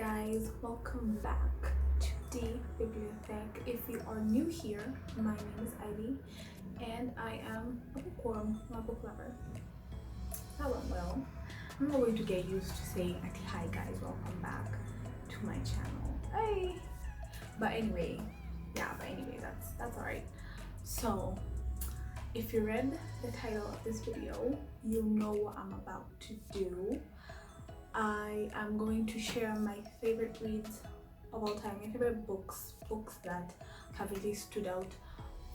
guys, welcome back to the bibliothèque. If you are new here, my name is Ivy and I am a bookworm, not a book lover. That went well. I'm not going to get used to saying hi guys, welcome back to my channel. Hey! But anyway, that's alright. So if you read the title of this video, you know what I'm about to do. I am going to share my favorite reads of all time, my favorite books that have really stood out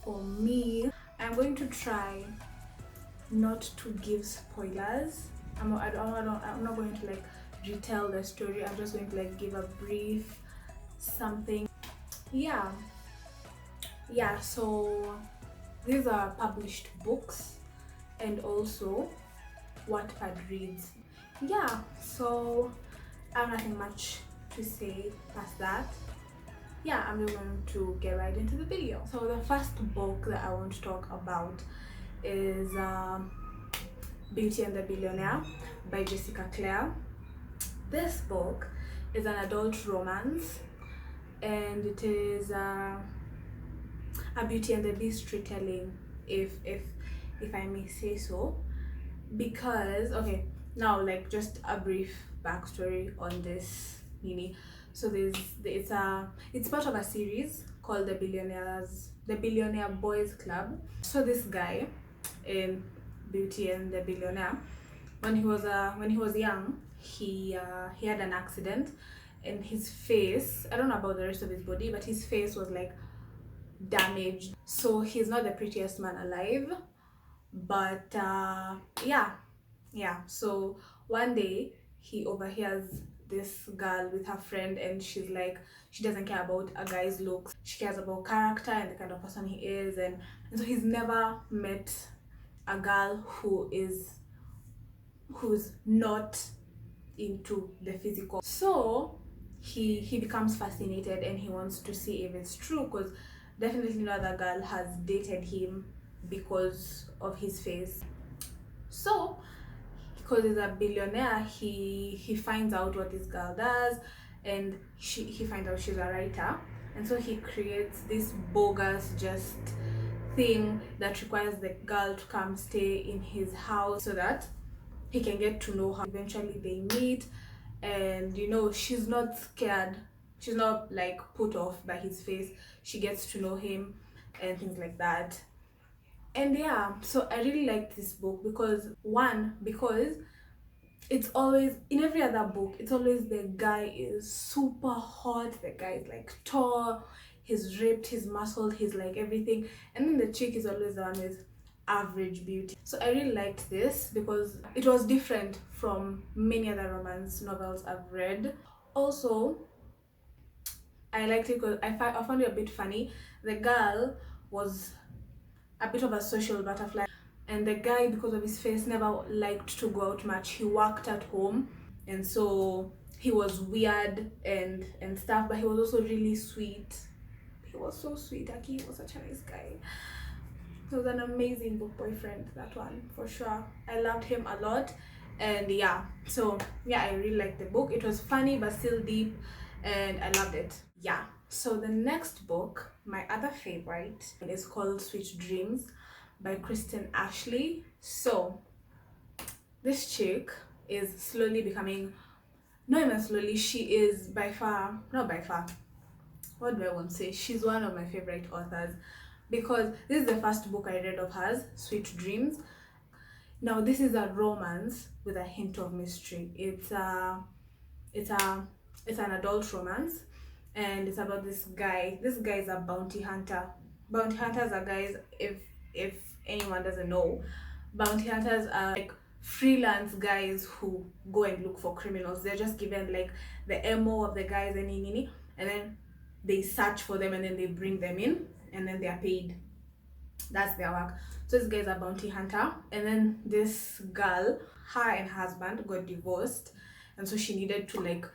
for me. I'm going to try not to give spoilers. I'm not going to like retell the story. I'm just going to like give a brief something. Yeah, so these are published books and also wattpad reads. Yeah, so I have nothing much to say past that. Yeah, I'm just going to get right into the video. So the first book that I want to talk about is Beauty and the Billionaire by Jessica Clare. This book is an adult romance and it is a Beauty and the Beast retelling, if I may say so. Because okay, now like just a brief backstory on this mini. So it's part of a series called the Billionaire Boys Club. So this guy in Beauty and the Billionaire, when he was young, he had an accident and his face, I don't know about the rest of his body, but his face was like damaged. So he's not the prettiest man alive, but yeah, so one day he overhears this girl with her friend and she's like, she doesn't care about a guy's looks, she cares about character and the kind of person he is, and so he's never met a girl who's not into the physical. So he becomes fascinated and he wants to see if it's true, because definitely no other girl has dated him because of his face. So because he's a billionaire, he finds out what this girl does, and he finds out she's a writer, and so he creates this bogus just thing that requires the girl to come stay in his house so that he can get to know her. Eventually they meet, and you know, she's not scared, she's not like put off by his face, she gets to know him and things like that. And yeah, so I really liked this book because it's always, in every other book, it's always the guy is super hot, the guy is like tall, he's ripped, he's muscled, he's like everything, and then the chick is always the one with average beauty. So I really liked this because it was different from many other romance novels I've read. Also, I liked it because I found it a bit funny. The girl was a bit of a social butterfly, and the guy, because of his face, never liked to go out much. He worked at home, and so he was weird and stuff, but he was also really sweet. He was so sweet. Aki was such a nice guy. He was an amazing book boyfriend, that one for sure. I loved him a lot. And yeah, so yeah, I really liked the book. It was funny but still deep, and I loved it. Yeah, so the next book, my other favorite, is called Sweet Dreams by Kristen Ashley. So this chick is slowly becoming, not even slowly, she is by far, not by far, what do I want to say, she's one of my favorite authors, because this is the first book I read of hers, Sweet Dreams. Now this is a romance with a hint of mystery. It's an adult romance, and it's about this guy. This guy is a bounty hunter. Bounty hunters are guys, if anyone doesn't know, bounty hunters are like freelance guys who go and look for criminals. They're just given like the MO of the guys and then they search for them and then they bring them in and then they are paid. That's their work. So this guy is a bounty hunter, and then this girl, her and her husband got divorced, and so she needed to like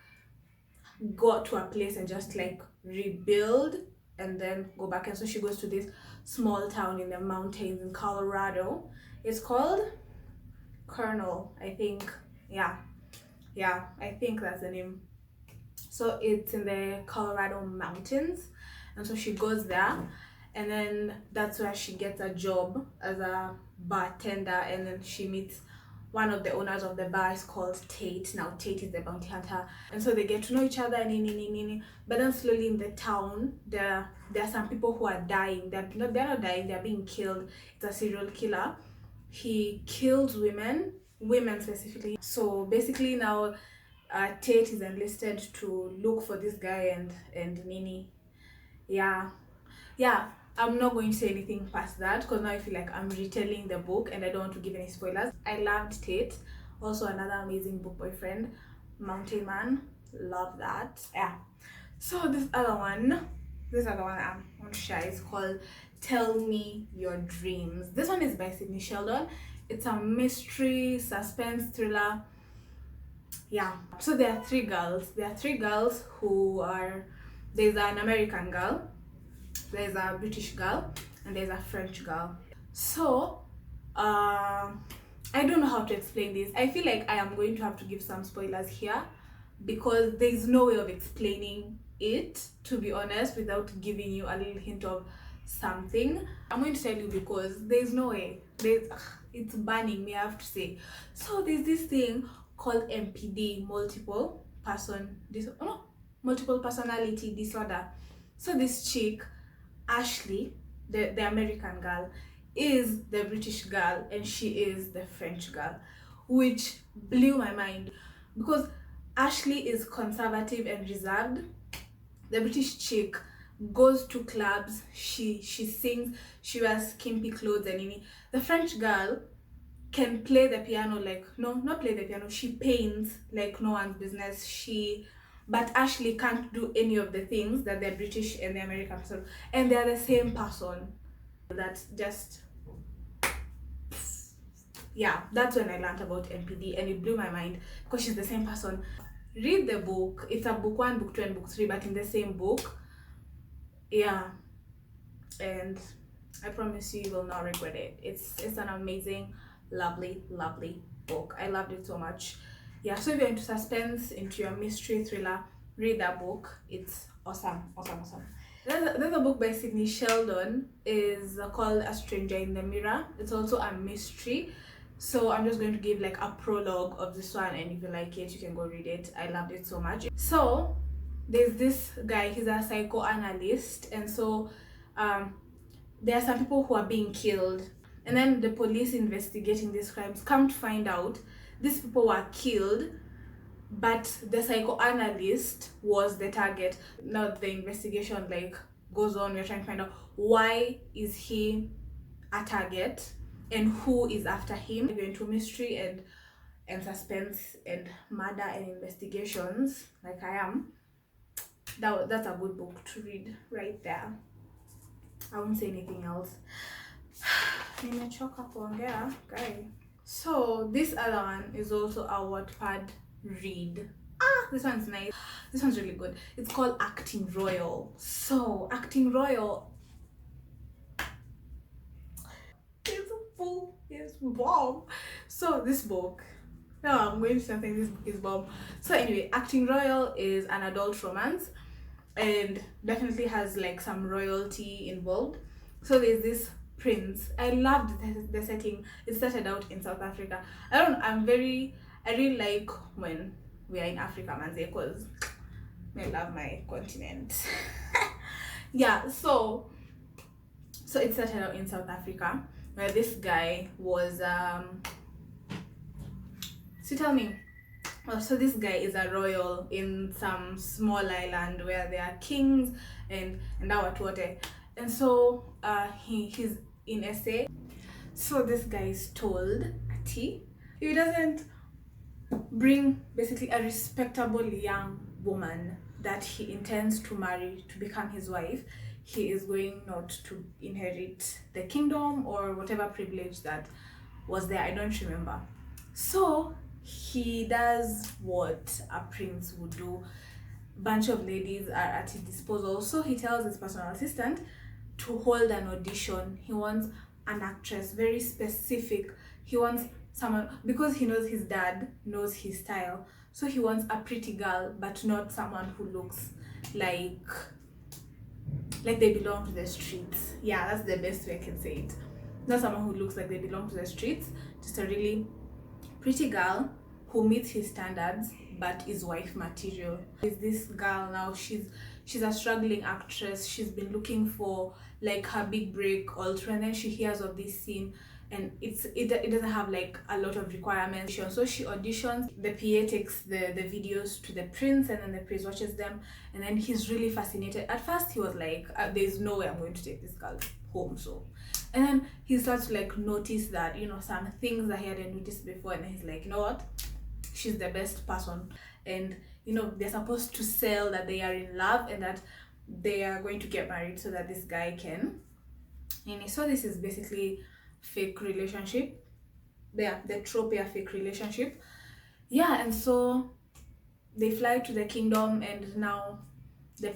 go to a place and just like rebuild and then go back. And so she goes to this small town in the mountains in Colorado. It's called Colonel, I think. Yeah, I think that's the name. So it's in the Colorado mountains, and so she goes there, and then that's where she gets a job as a bartender, and then she meets one of the owners of the bar. Is called Tate. Now Tate is the bounty hunter, and so they get to know each other. But then slowly in the town, there are some people who are dying. They're not dying. They're being killed. It's a serial killer. He kills women specifically. So basically now, Tate is enlisted to look for this guy and Nini. Yeah, yeah. I'm not going to say anything past that because now I feel like I'm retelling the book and I don't want to give any spoilers. I loved Tate. Also another amazing book, Boyfriend, Mountain Man. Love that. Yeah. So this other one I'm going to share is called Tell Me Your Dreams. This one is by Sydney Sheldon. It's a mystery suspense thriller. Yeah, so there are three girls who are, there's an American girl, there's a British girl, and there's a French girl. So I don't know how to explain this. I feel like I am going to have to give some spoilers here because there's no way of explaining it, to be honest, without giving you a little hint of something. I'm going to tell you because there's no way. It's burning me, I have to say. So there's this thing called MPD, multiple personality disorder. So this chick, Ashley, the American girl, is the British girl and she is the French girl, which blew my mind because Ashley is conservative and reserved. The British chick goes to clubs, she sings, she wears skimpy clothes, and the French girl can play the piano not play the piano, she paints like no one's business. But Ashley can't do any of the things that the British and the American person, and they're the same person. That's just, yeah, that's when I learned about MPD and it blew my mind because she's the same person. Read the book. It's a book 1, book 2, and book 3, but in the same book. Yeah, and I promise you will not regret it. It's an amazing, lovely book. I loved it so much. Yeah, so if you're into suspense, into your mystery thriller, read that book. It's awesome. There's a book by Sydney Sheldon, is called A Stranger in the Mirror. It's also a mystery. So I'm just going to give like a prologue of this one, and if you like it, you can go read it. I loved it so much. So there's this guy, he's a psychoanalyst, and so there are some people who are being killed, and then the police investigating these crimes come to find out these people were killed, but the psychoanalyst was the target. Now the investigation like goes on. We're trying to find out why is he a target and who is after him. We're into mystery and suspense and murder and investigations like I am. That's a good book to read right there. I won't say anything else. Nimechoka kuongea, guy. So this other one is also a Wattpad read. This one's nice. This one's really good. It's called Acting Royal. So Acting Royal, it's bomb. So this book, no, I'm going to say this book is bomb. So anyway, Acting Royal is an adult romance and definitely has like some royalty involved. So there's this prince. I loved the setting. It started out in South Africa. I really like when we are in Africa, man, because I love my continent. Yeah, so it started out in South Africa where this guy was so this guy is a royal in some small island where there are kings and our water. And so he's in SA. So this guy is told that if he doesn't bring basically a respectable young woman that he intends to marry to become his wife, he is going not to inherit the kingdom or whatever privilege that was there. I don't remember. So he does what a prince would do. Bunch of ladies are at his disposal. So he tells his personal assistant to hold an audition. He wants an actress, very specific. He wants someone, because he knows his dad knows his style. So he wants a pretty girl, but not someone who looks like they belong to the streets. Yeah, that's the best way I can say it. Not someone who looks like they belong to the streets, just a really pretty girl who meets his standards but is wife material. Is this girl now, she's a struggling actress. She's been looking for like her big break all through, and then she hears of this scene, and it doesn't have like a lot of requirements, so she auditions. The PA takes the videos to the prince, and then the prince watches them, and then he's really fascinated. At first he was like, there's no way I'm going to take this girl home. So, and then he starts to like notice that, you know, some things that he hadn't noticed before, and he's like, you know what, she's the best person. And you know, they're supposed to sell that they are in love and that they are going to get married so that this guy can, and so this is basically fake relationship. Yeah, the trope, yeah, fake relationship. Yeah, and so they fly to the kingdom, and now the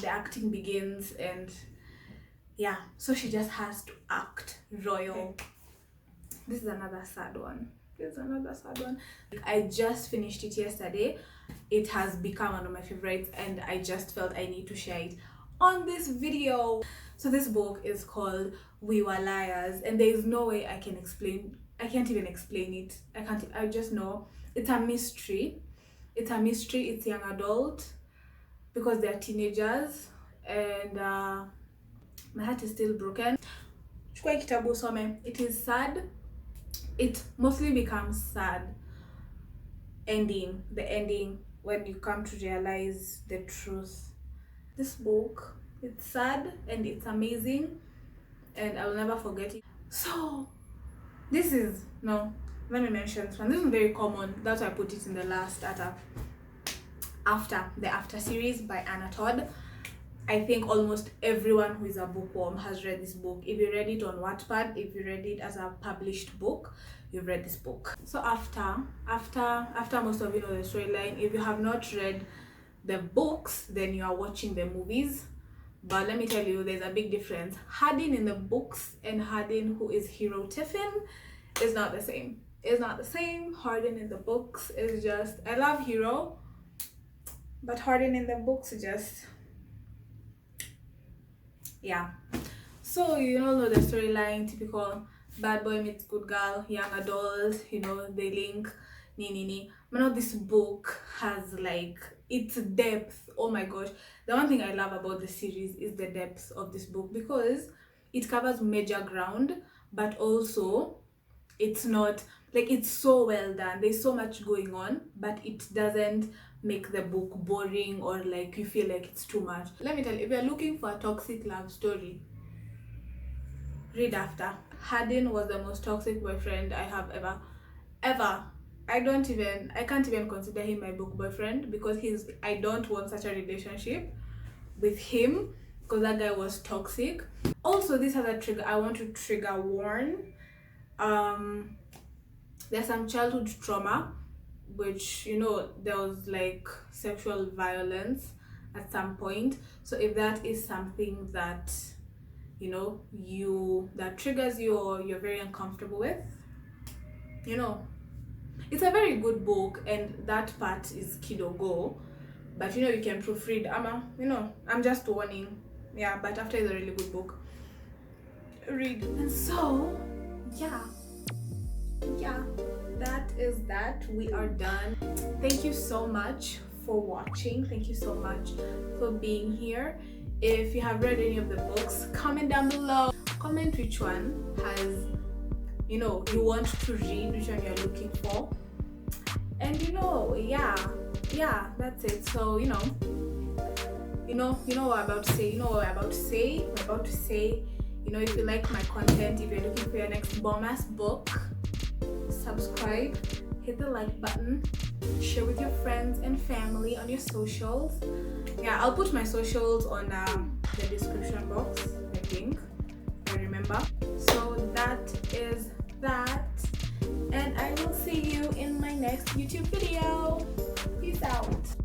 acting begins, and yeah, so she just has to act royal. This is another sad one. I just finished it yesterday. It has become one of my favorites, and I just felt I need to share it on this video. So this book is called We Were Liars, and there is no way I can't even explain it. I just know it's a mystery. It's young adult, because they're teenagers, and my heart is still broken. It is sad. It mostly becomes sad the ending, when you come to realize the truth. This book, it's sad and it's amazing, and I will never forget it. So this is, no, let me mention this one. This is very common. That's why I put it in the last after series by Anna Todd. I think almost everyone who is a bookworm has read this book. If you read it on Wattpad, if you read it as a published book, you've read this book. So after most of you know the storyline, if you have not read the books, then you are watching the movies. But let me tell you, there's a big difference. Hardin in the books and Hardin, who is Hero Tiffin, is not the same. It's not the same. Hardin in the books is just, I love Hero, but Hardin in the books is just, yeah. So you all know the storyline, typical bad boy meets good girl, young adult, you know, they link, but now this book has like its depth. Oh my gosh, the one thing I love about the series is the depth of this book, because it covers major ground, but also it's not like, it's so well done. There's so much going on, but it doesn't make the book boring or like you feel like it's too much. Let me tell you, if you're looking for a toxic love story, read After. Hardin was the most toxic boyfriend I have ever. I can't even consider him my book boyfriend, because I don't want such a relationship with him, because that guy was toxic. Also, this has a trigger. I want to trigger warn. There's some childhood trauma, which, you know, there was like sexual violence at some point. So if that is something that, you know, that triggers you, or you're very uncomfortable with, you know, it's a very good book, and that part is kiddo go, but you know, you can proofread. I'm just warning. Yeah, but After is a really good book. Read. And so yeah, that is that. We are done. Thank you so much for watching. Thank you so much for being here. If you have read any of the books, comment down below. Comment which one has, you know, you want to read, which one you're looking for. And you know, yeah, that's it. So you know what I'm about to say. You know, if you like my content, if you're looking for your next bomb-ass book, subscribe, hit the like button, share with your friends and family on your socials. Yeah, I'll put my socials on the description box, I think, I remember. So that is that, and I will see you in my next YouTube video. Peace out.